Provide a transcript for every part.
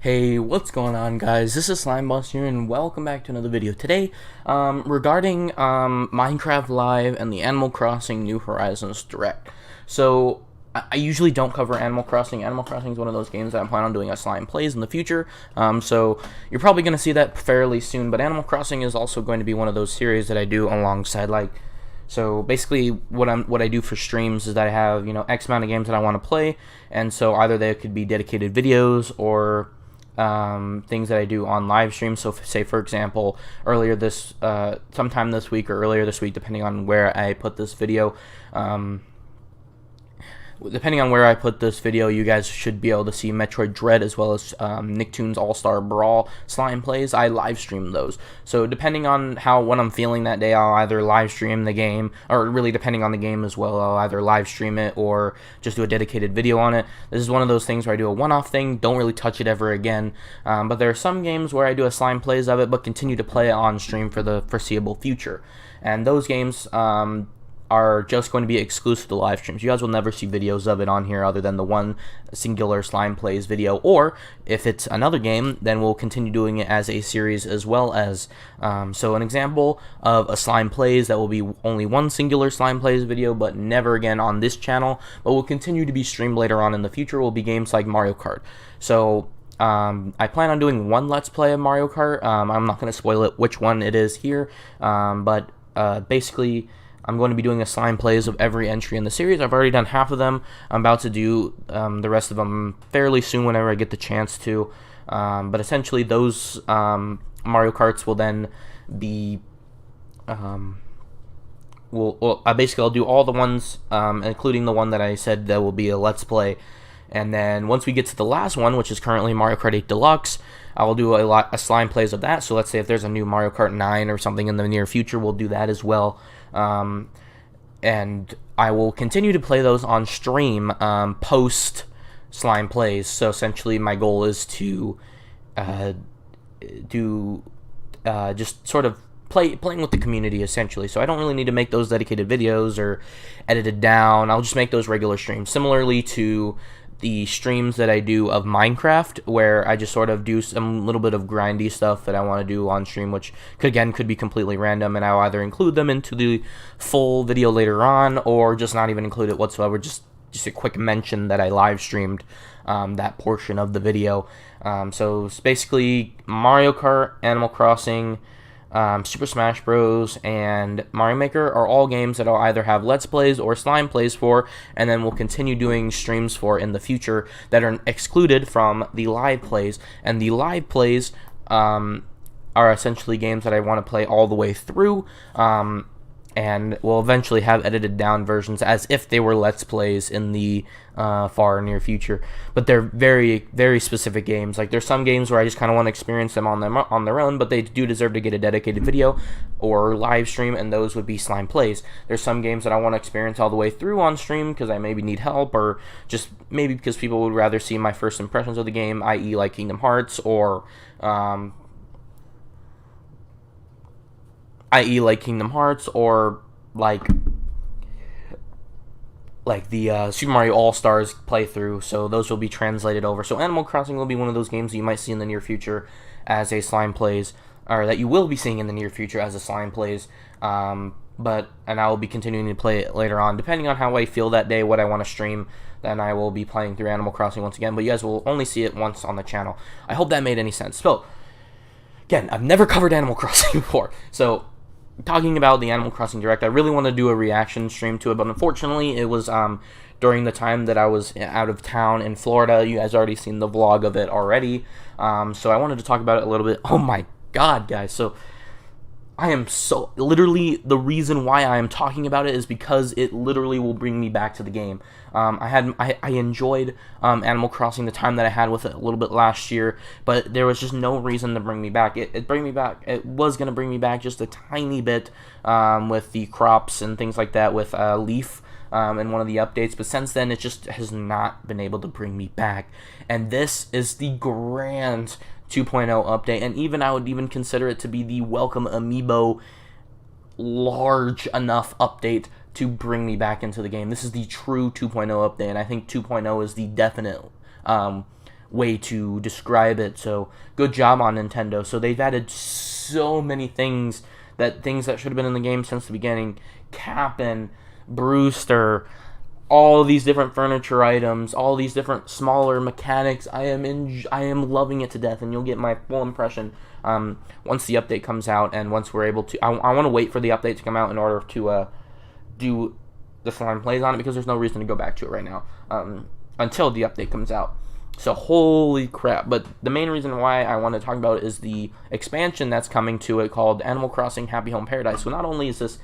Hey, what's going on, guys? This is Slimeboss here, and welcome back to another video. Today, regarding Minecraft Live and the Animal Crossing New Horizons Direct. So, I usually don't cover Animal Crossing. Animal Crossing is one of those games that I plan on doing a Slime Plays in the future. So, you're probably going to see that fairly soon, but Animal Crossing is also going to be one of those series that I do alongside, so basically, what I do for streams is that I have, X amount of games that I want to play, and so either they could be dedicated videos or things that I do on live streams. So, say for example, sometime this week or earlier this week, depending on where I put this video, you guys should be able to see Metroid Dread as well as Nicktoons All-Star Brawl Slime Plays. I live stream those. So depending on what I'm feeling that day, I'll either live stream the game, or really depending on the game as well, I'll either live stream it or just do a dedicated video on it. This is one of those things where I do a one-off thing, don't really touch it ever again. But there are some games where I do a Slime Plays of it, but continue to play it on stream for the foreseeable future. And those games are just going to be exclusive to live streams. You guys will never see videos of it on here other than the one singular Slime Plays video, or if it's another game, then we'll continue doing it as a series as well as, so an example of a Slime Plays that will be only one singular Slime Plays video, but never again on this channel, but will continue to be streamed later on in the future, will be games like Mario Kart. So, I plan on doing one Let's Play of Mario Kart. I'm not going to spoil it which one it is here, but basically, I'm going to be doing a Slime Plays of every entry in the series. I've already done half of them. I'm about to do the rest of them fairly soon whenever I get the chance to. But essentially, those Mario Karts will then be... basically, I'll do all the ones, including the one that I said that will be a Let's Play. And then once we get to the last one, which is currently Mario Kart 8 Deluxe, I will do a Slime Plays of that. So let's say if there's a new Mario Kart 9 or something in the near future, we'll do that as well. And I will continue to play those on stream post Slime Plays. So essentially, my goal is to just sort of playing with the community, essentially. So I don't really need to make those dedicated videos or edited down. I'll just make those regular streams, similarly to the streams that I do of Minecraft, where I just sort of do some little bit of grindy stuff that I want to do on stream, which could be completely random, and I'll either include them into the full video later on, or just not even include it whatsoever, just a quick mention that I live streamed that portion of the video. So it's basically Mario Kart, Animal Crossing, Super Smash Bros. And Mario Maker are all games that I'll either have Let's Plays or Slime Plays for, and then we'll continue doing streams for in the future that are excluded from the live plays. And the live plays are essentially games that I want to play all the way through, and we'll eventually have edited down versions as if they were Let's Plays in the far near future. But they're very, very specific games. Like, there's some games where I just kind of want to experience them on their own, but they do deserve to get a dedicated video or live stream, and those would be Slime Plays. There's some games that I want to experience all the way through on stream because I maybe need help, or just maybe because people would rather see my first impressions of the game, i.e. like Kingdom Hearts, or like the Super Mario All-Stars playthrough. So those will be translated over. So Animal Crossing will be one of those games that you might see in the near future as a Slime Plays, or that you will be seeing in the near future as a Slime Plays. And I will be continuing to play it later on, depending on how I feel that day, what I want to stream. Then I will be playing through Animal Crossing once again, but you guys will only see it once on the channel. I hope that made any sense. So, again, I've never covered Animal Crossing before, so talking about the Animal Crossing Direct, I really want to do a reaction stream to it, but unfortunately, it was during the time that I was out of town in Florida. You guys already seen the vlog of it already, so I wanted to talk about it a little bit. Oh my god, guys, so I am so, literally, the reason why I am talking about it is because it literally will bring me back to the game. I enjoyed Animal Crossing the time that I had with it a little bit last year, but there was just no reason to bring me back. It was going to bring me back just a tiny bit with the crops and things like that with Leaf in one of the updates, but since then it just has not been able to bring me back. And this is the grand 2.0 update, and even I would even consider it to be the welcome amiibo large enough update to bring me back into the game. This is the true 2.0 update, and I think 2.0 is the definite way to describe it. So good job on Nintendo. So they've added so many things that should have been in the game since the beginning. Cap'n, Brewster, all these different furniture items, all these different smaller mechanics. I am loving it to death, and you'll get my full impression once the update comes out, and once we're able to. I want to wait for the update to come out in order to do the slime plays on it, because there's no reason to go back to it right now until the update comes out. So holy crap. But the main reason why I want to talk about it is the expansion that's coming to it called Animal Crossing Happy Home Paradise. So not only is this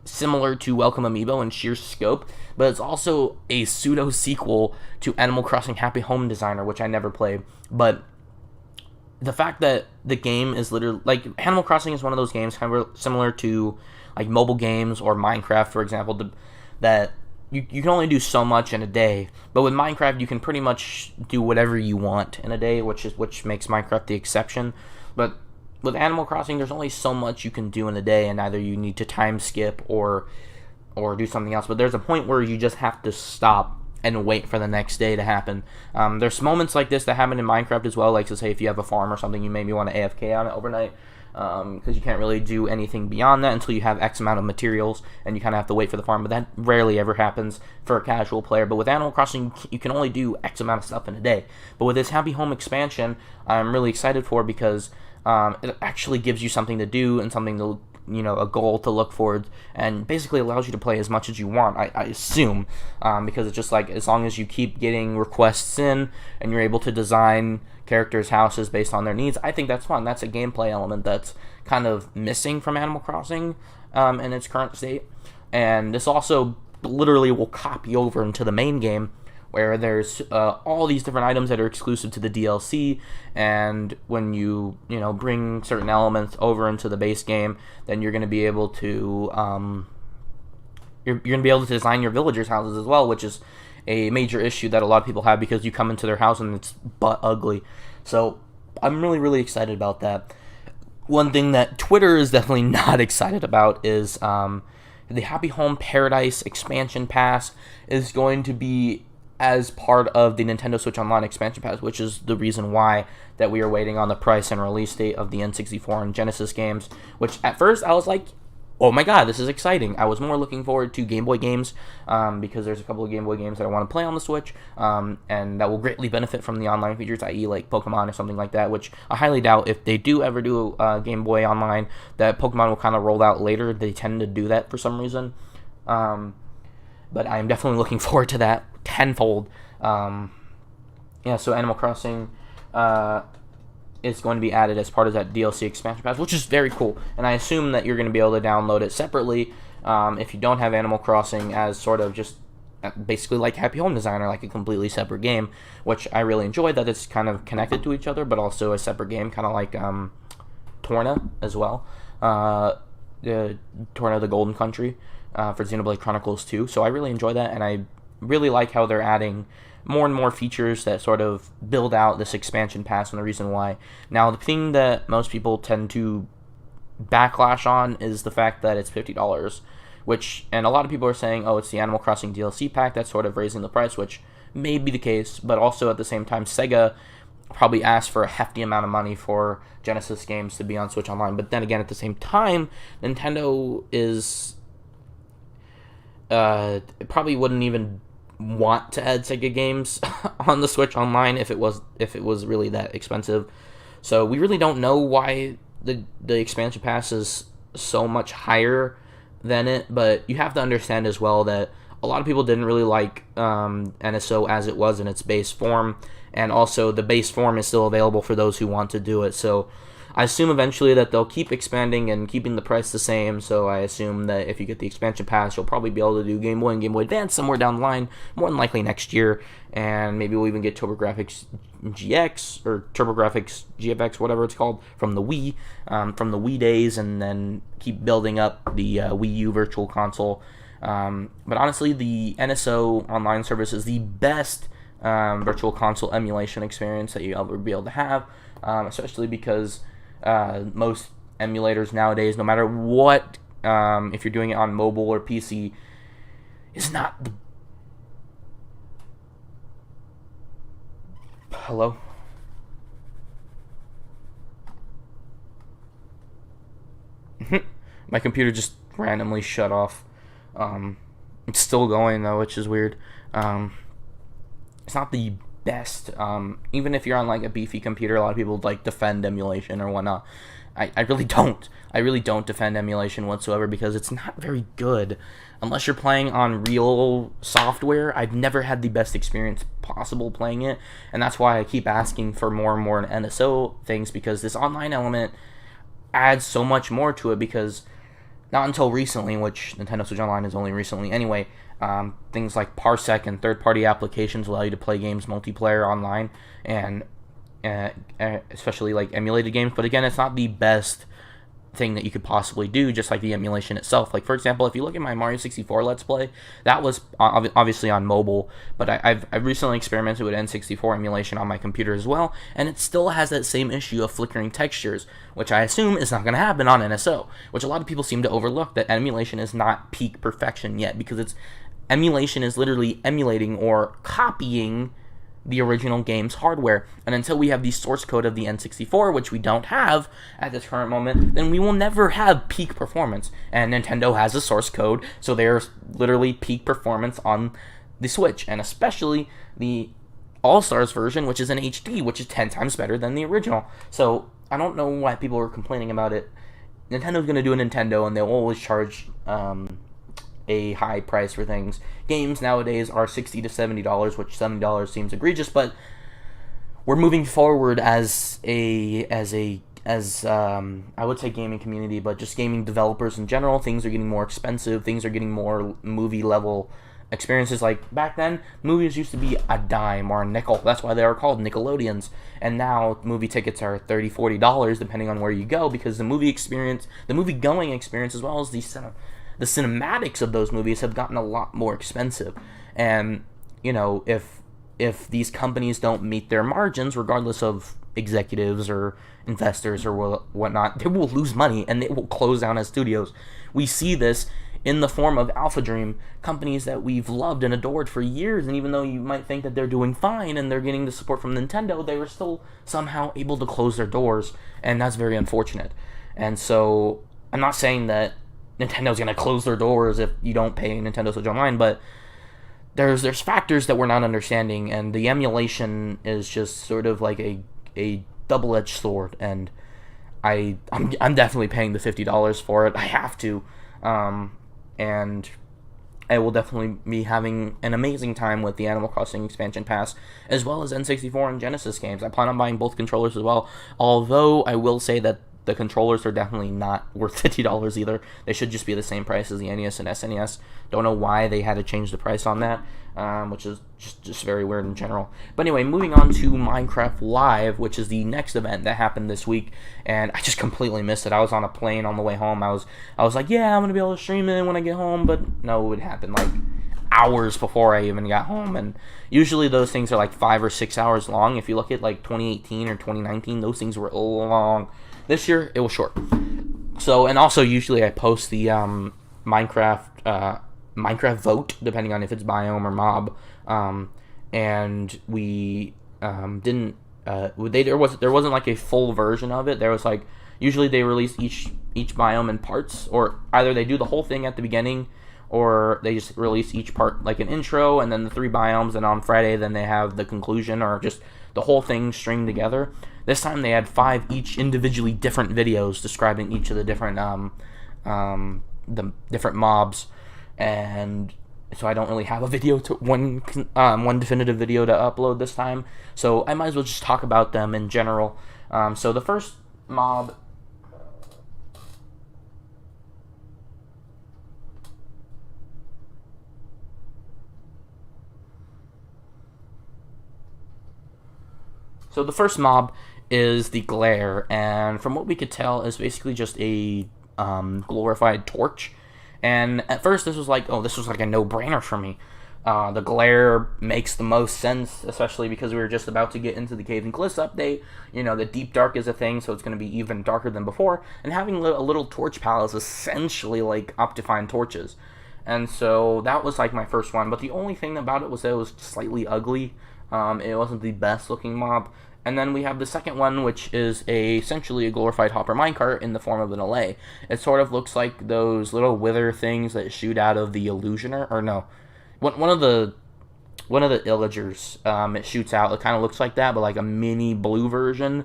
similar to Welcome Amiibo in sheer scope, but it's also a pseudo sequel to Animal Crossing Happy Home Designer, which I never played. But the fact that the game is literally like, Animal Crossing is one of those games kind of similar to like mobile games or Minecraft, for example, that you can only do so much in a day. But with Minecraft, you can pretty much do whatever you want in a day, which makes Minecraft the exception. But with Animal Crossing, there's only so much you can do in a day, and either you need to time skip or do something else. But there's a point where you just have to stop and wait for the next day to happen. There's moments like this that happen in Minecraft as well, like to say if you have a farm or something, you maybe want to AFK on it overnight, because you can't really do anything beyond that until you have X amount of materials, and you kind of have to wait for the farm. But that rarely ever happens for a casual player. But with Animal Crossing, you can only do X amount of stuff in a day. But with this Happy Home expansion, I'm really excited for, because it actually gives you something to do and something to, a goal to look forward, and basically allows you to play as much as you want, I assume, because it's just like, as long as you keep getting requests in and you're able to design characters' houses based on their needs, I think that's fun. That's a gameplay element that's kind of missing from Animal Crossing in its current state. And this also literally will copy over into the main game, where there's all these different items that are exclusive to the DLC, and when you bring certain elements over into the base game, then you're going to be able to you're going to be able to design your villagers' houses as well, which is a major issue that a lot of people have, because you come into their house and it's butt ugly. So I'm really, really excited about that. One thing that Twitter is definitely not excited about is the Happy Home Paradise expansion pass is going to be as part of the Nintendo Switch Online expansion pass, which is the reason why that we are waiting on the price and release date of the N64 and Genesis games, which at first I was like, oh my god, this is exciting. I was more looking forward to Game Boy games, because there's a couple of Game Boy games that I want to play on the Switch, and that will greatly benefit from the online features, i.e. like Pokemon or something like that, which I highly doubt if they do ever do Game Boy Online, that Pokemon will kind of roll out later. They tend to do that for some reason. But I'm definitely looking forward to that tenfold. So Animal Crossing is going to be added as part of that DLC expansion pass, which is very cool. And I assume that you're going to be able to download it separately if you don't have Animal Crossing, as sort of just basically like Happy Home Designer, like a completely separate game, which I really enjoy that it's kind of connected to each other, but also a separate game, kind of like Torna as well. Torna the Golden Country for Xenoblade Chronicles 2. So I really enjoy that, and I really like how they're adding more and more features that sort of build out this expansion pass, and the reason why. Now, the thing that most people tend to backlash on is the fact that it's $50, and a lot of people are saying, oh, it's the Animal Crossing DLC pack that's sort of raising the price, which may be the case, but also at the same time, Sega probably asked for a hefty amount of money for Genesis games to be on Switch Online. But then again, at the same time, Nintendo is probably wouldn't even want to add Sega games on the Switch Online if it was really that expensive. So we really don't know why the expansion pass is so much higher than it, but you have to understand as well that a lot of people didn't really like NSO as it was in its base form, and also the base form is still available for those who want to do it. So I assume eventually that they'll keep expanding and keeping the price the same, so I assume that if you get the expansion pass, you'll probably be able to do Game Boy and Game Boy Advance somewhere down the line, more than likely next year, and maybe we'll even get TurboGrafx GX, or TurboGrafx GFX, whatever it's called, from the Wii days, and then keep building up the Wii U Virtual Console. But honestly, the NSO online service is the best Virtual Console emulation experience that you'll ever be able to have, especially because most emulators nowadays, no matter what, if you're doing it on mobile or PC, is not the Hello? My computer just randomly shut off. It's still going though, which is weird. It's not the best. Even if you're on like a beefy computer, a lot of people like defend emulation or whatnot. I really don't. I really don't defend emulation whatsoever because it's not very good. Unless you're playing on real software, I've never had the best experience possible playing it, and that's why I keep asking for more and more NSO things, because this online element adds so much more to it, because not until recently, which Nintendo Switch Online is only recently anyway, things like Parsec and third-party applications allow you to play games multiplayer online, and especially like emulated games. But again, it's not the best thing that you could possibly do, just like the emulation itself. Like, for example, if you look at my Mario 64 Let's Play, that was obviously on mobile, but I've recently experimented with N64 emulation on my computer as well, and it still has that same issue of flickering textures, which I assume is not going to happen on NSO, which a lot of people seem to overlook, that emulation is not peak perfection yet, because emulation is literally emulating or copying the original game's hardware, and until we have the source code of the N64, which we don't have at this current moment, then we will never have peak performance. And Nintendo has a source code, so there's literally peak performance on the Switch, and especially the All-Stars version, which is in HD, which is 10 times better than the original. So I don't know why people are complaining about it. Nintendo's going to do a Nintendo, and they'll always charge a high price for things. Games nowadays are $60 to $70, which $70 seems egregious, but we're moving forward as I would say gaming community, but just gaming developers in general. Things are getting more expensive. Things are getting more movie level experiences. Like back then, movies used to be a dime or a nickel. That's why they are called Nickelodeons. And now movie tickets are $30, $40 depending on where you go, because the movie going experience, as well as the cinematics of those movies, have gotten a lot more expensive. And, you know, if these companies don't meet their margins, regardless of executives or investors or whatnot, they will lose money and they will close down as studios. We see this in the form of Alpha Dream, companies that we've loved and adored for years, and even though you might think that they're doing fine and they're getting the support from Nintendo, they were still somehow able to close their doors, and that's very unfortunate. And so, I'm not saying that Nintendo's gonna close their doors if you don't pay Nintendo Switch Online, but there's factors that we're not understanding, and the emulation is just sort of like a double-edged sword, and I'm definitely paying the $50 for it. I have to, and I will definitely be having an amazing time with the Animal Crossing expansion pass, as well as N64 and Genesis games. I plan on buying both controllers as well, although I will say that the controllers are definitely not worth $50 either. They should just be the same price as the NES and SNES. Don't know why they had to change the price on that, which is just very weird in general. But anyway, moving on to Minecraft Live, which is the next event that happened this week, and I just completely missed it. I was on a plane on the way home. I was like, yeah, I'm gonna be able to stream it when I get home, but no, it happened like hours before I even got home, and usually those things are like 5 or 6 hours long. If you look at like 2018 or 2019, those things were long. This year, it was short. So, and also, usually I post the Minecraft vote, depending on if it's biome or mob. And we didn't. There wasn't like a full version of it. There was like, usually they release each biome in parts, or either they do the whole thing at the beginning, or they just release each part like an intro, and then the 3 biomes, and on Friday then they have the conclusion, or just the whole thing stringed together. This time they had 5 each individually different videos describing each of the different mobs, and so I don't really have a video to one definitive video to upload this time. So I might as well just talk about them in general. So the first mob. So the first mob is the glare, and from what we could tell is basically just a glorified torch. And at first this was like a no-brainer for me. The glare makes the most sense, especially because we were just about to get into the Caves and Cliffs update. You know, the deep dark is a thing, so it's going to be even darker than before, and having a little torch palace is essentially like Optifine torches. And so that was like my first one, but the only thing about it was that it was slightly ugly. It wasn't the best looking mob. And then we have the second one, which is essentially a glorified hopper minecart in the form of an allay. It sort of looks like those little wither things that shoot out of the illusioner, or no, one of the illagers. It shoots out. It kind of looks like that, but like a mini blue version.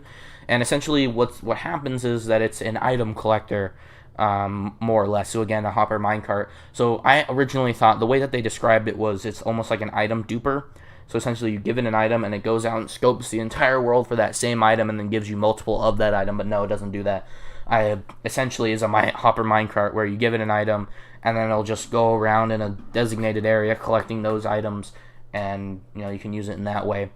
And essentially, what happens is that it's an item collector, more or less. So again, a hopper minecart. So I originally thought the way that they described it was it's almost like an item duper. So essentially, you give it an item, and it goes out and scopes the entire world for that same item, and then gives you multiple of that item. But no, it doesn't do that. Essentially is a hopper minecart where you give it an item, and then it'll just go around in a designated area collecting those items, and you can use it in that way.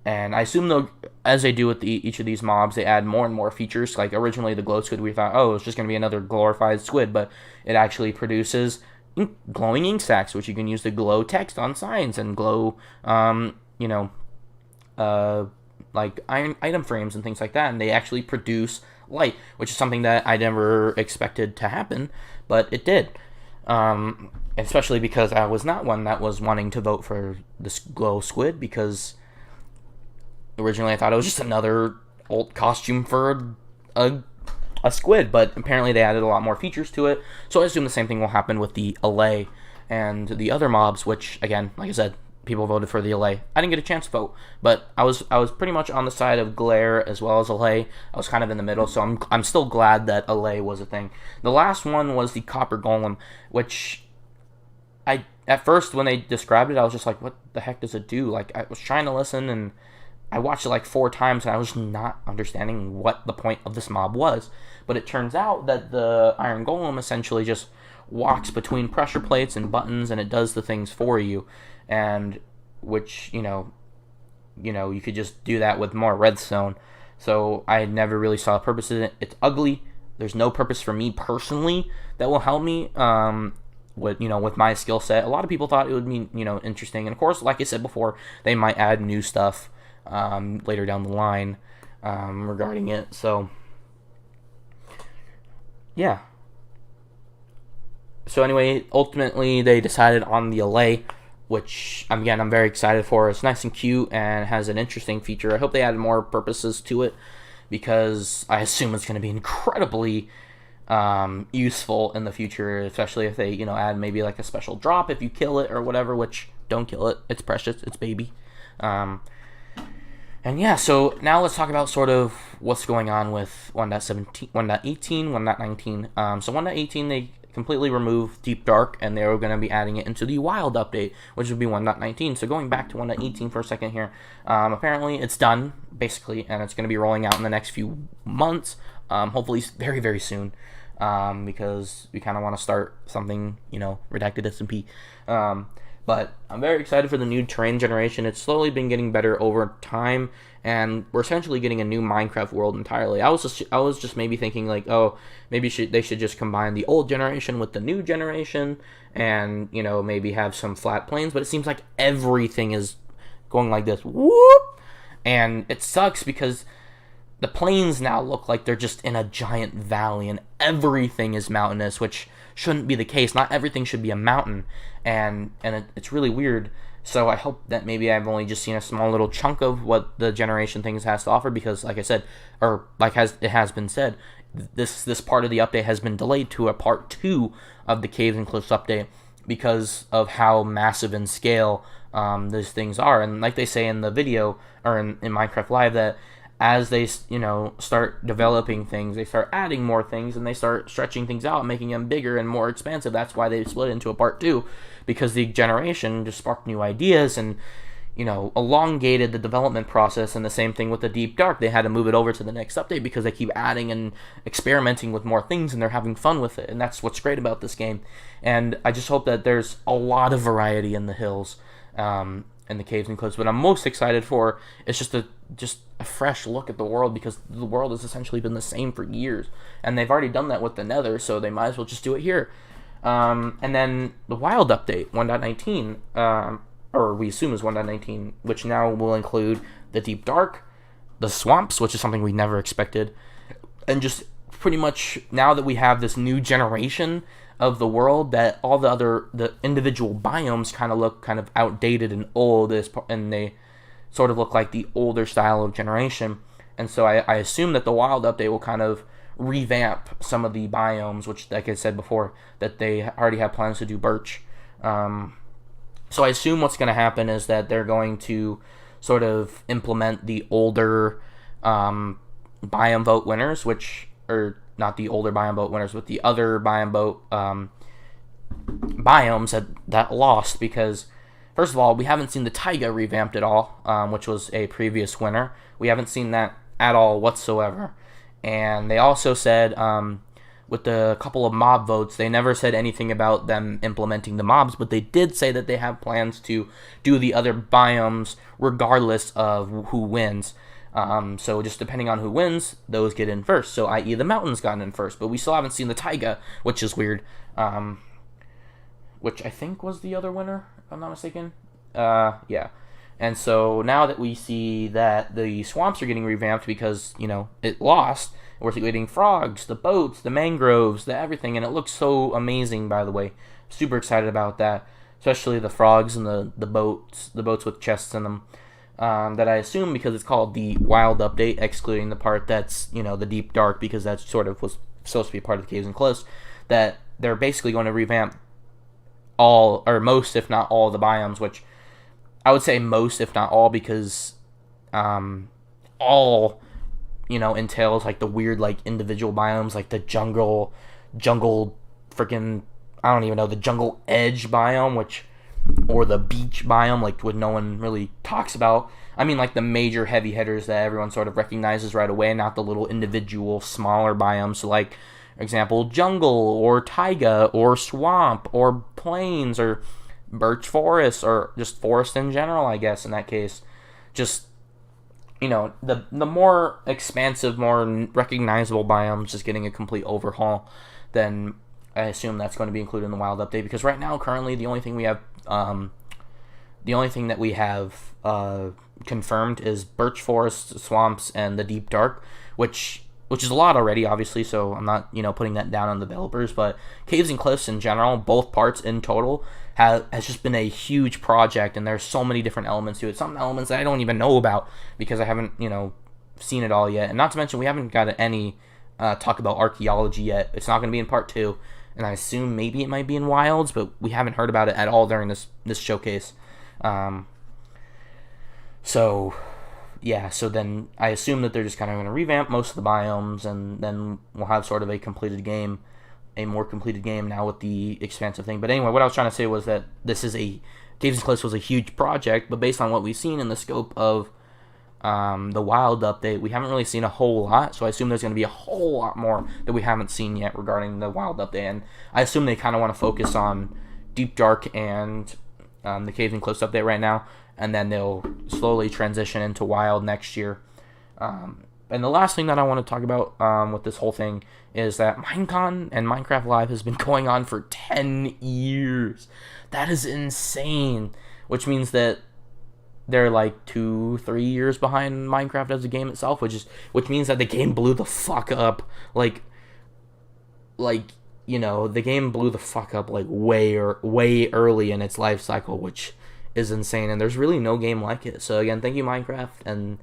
And I assume though, as they do with each of these mobs, they add more and more features. Like originally, the glow squid, we thought, oh, it's just going to be another glorified squid, but it actually produces glowing ink sacs, which you can use to glow text on signs and glow, like item frames and things like that. And they actually produce light, which is something that I never expected to happen, but it did. Especially because I was not one that was wanting to vote for this glow squid, because originally I thought it was just another old costume for a squid, but apparently they added a lot more features to it, so I assume the same thing will happen with the allay and the other mobs, which, again, like I said, people voted for the allay. I didn't get a chance to vote, but I was pretty much on the side of glare as well as allay. I was kind of in the middle, so I'm still glad that allay was a thing. The last one was the copper golem, which at first when they described it, I was just like, what the heck does it do? Like, I was trying to listen, and I watched it like 4 times, and I was not understanding what the point of this mob was. But it turns out that the iron golem essentially just walks between pressure plates and buttons, and it does the things for you. And which, you could just do that with more redstone. So I never really saw a purpose in it. It's ugly. There's no purpose for me personally that will help me with my skill set. A lot of people thought it would be, interesting. And of course, like I said before, they might add new stuff later down the line regarding it. So yeah. So anyway, ultimately they decided on the allay, which again I'm very excited for. It's nice and cute and has an interesting feature. I hope they add more purposes to it, because I assume it's going to be incredibly useful in the future, especially if they add maybe like a special drop if you kill it or whatever. Which, don't kill it, it's precious, it's baby. And yeah, so now let's talk about sort of what's going on with 1.17, 1.18, 1.19. So 1.18, they completely removed Deep Dark, and they were going to be adding it into the Wild update, which would be 1.19. So going back to 1.18 for a second here, apparently it's done, basically, and it's going to be rolling out in the next few months, hopefully very, very soon, because we kind of want to start something, redacted SMP. But I'm very excited for the new terrain generation. It's slowly been getting better over time, and we're essentially getting a new Minecraft world entirely. I was just maybe thinking like, oh, maybe they should just combine the old generation with the new generation, and maybe have some flat plains. But it seems like everything is going like this, whoop, and it sucks because the plains now look like they're just in a giant valley, and everything is mountainous, which shouldn't be the case. Not everything should be a mountain, and it's really weird. So I hope that maybe I've only just seen a small little chunk of what the generation things has to offer, because like I said, or like it has been said, this part of the update has been delayed to a part 2 of the Caves and Cliffs update because of how massive in scale these things are. And like they say in the video, or in Minecraft Live, that as they start developing things, they start adding more things, and they start stretching things out, making them bigger and more expansive. That's why they split into a part 2, because the generation just sparked new ideas and elongated the development process. And the same thing with the Deep Dark, they had to move it over to the next update because they keep adding and experimenting with more things, and they're having fun with it. And that's what's great about this game. And I just hope that there's a lot of variety in the hills, in the Caves and Cliffs. But I'm most excited for is just a fresh look at the world, because the world has essentially been the same for years, and they've already done that with the Nether, so they might as well just do it here. And then the Wild update 1.19, or we assume is 1.19, which now will include the Deep Dark, the swamps, which is something we never expected, and just pretty much now that we have this new generation of the world, that all the individual biomes kind of look kind of outdated and old, and they sort of look like the older style of generation. And so I assume that the wild update will kind of revamp some of the biomes, which, like I said before, that they already have plans to do birch. So I assume what's going to happen is that they're going to sort of implement the older biome vote winners, or not the older biome vote winners, but the other biome vote biomes that lost, because first of all, we haven't seen the taiga revamped at all, which was a previous winner. We haven't seen that at all whatsoever. And they also said, with the couple of mob votes, they never said anything about them implementing the mobs, but they did say that they have plans to do the other biomes regardless of who wins. So just depending on who wins, those get in first. So i.e. the mountains got in first, but we still haven't seen the taiga, which is weird. Which I think was the other winner, if I'm not mistaken. Yeah. And so now that we see that the swamps are getting revamped because, it lost, we're getting frogs, the boats, the mangroves, the everything, and it looks so amazing, by the way. Super excited about that, especially the frogs and the boats with chests in them. That I assume, because it's called the wild update, excluding the part that's, the deep dark, because that sort of was supposed to be a part of the caves and cliffs, that they're basically going to revamp all, or most, if not all, the biomes, which I would say most, if not all, because all, entails like the weird, like, individual biomes, like the jungle freaking, I don't even know, the jungle edge biome, or the beach biome, like what no one really talks about. I mean, like the major heavy hitters that everyone sort of recognizes right away, not the little individual smaller biomes. So, like, for example, jungle, or taiga, or swamp, or plains, or birch forest, or just forest in general, I guess, in that case. Just, the more expansive, more recognizable biomes just getting a complete overhaul, then I assume that's going to be included in the wild update, because right now, currently, the only thing that we have confirmed is birch forest, swamps, and the deep dark, which is a lot already, obviously, so I'm not, putting that down on the developers, but caves and cliffs in general, both parts in total, has just been a huge project, and there's so many different elements to it. Some elements that I don't even know about, because I haven't, seen it all yet. And not to mention, we haven't got any talk about archaeology yet. It's not going to be in part 2, and I assume maybe it might be in wilds, but we haven't heard about it at all during this showcase. So then I assume that they're just kind of going to revamp most of the biomes, and then we'll have sort of a more completed game now with the expansive thing. But anyway, what I was trying to say was that Caves and Cliffs was a huge project, but based on what we've seen in the scope of the wild update, we haven't really seen a whole lot, so I assume there's going to be a whole lot more that we haven't seen yet regarding the wild update, and I assume they kind of want to focus on Deep Dark and the Caves and Cliffs update right now, and then they'll slowly transition into wild next year. And the last thing that I want to talk about with this whole thing is that Minecon and Minecraft Live has been going on for 10 years. That is insane. Which means that they're like 2-3 years behind Minecraft as a game itself, which means that the game blew the fuck up. The game blew the fuck up like way early in its life cycle, which is insane. And there's really no game like it. So again, thank you, Minecraft, and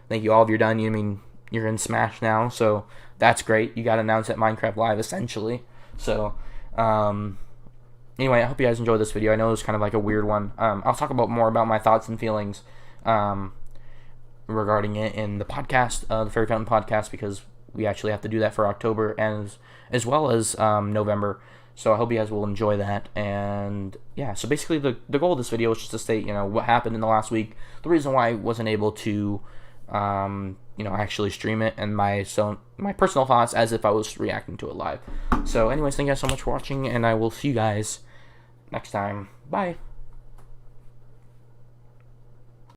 thank you all if you're done. You're in Smash now, so that's great. You got announced at Minecraft Live, essentially. So, anyway, I hope you guys enjoyed this video. I know it was kind of like a weird one. I'll talk more about my thoughts and feelings regarding it in the podcast, the Fairy Fountain podcast, because we actually have to do that for October and as well as November. So I hope you guys will enjoy that. And yeah, so basically the goal of this video is just to state, what happened in the last week, the reason why I wasn't able to actually stream it, and my personal thoughts as if I was reacting to it live. So anyways, thank you guys so much for watching, and I will see you guys next time. Bye.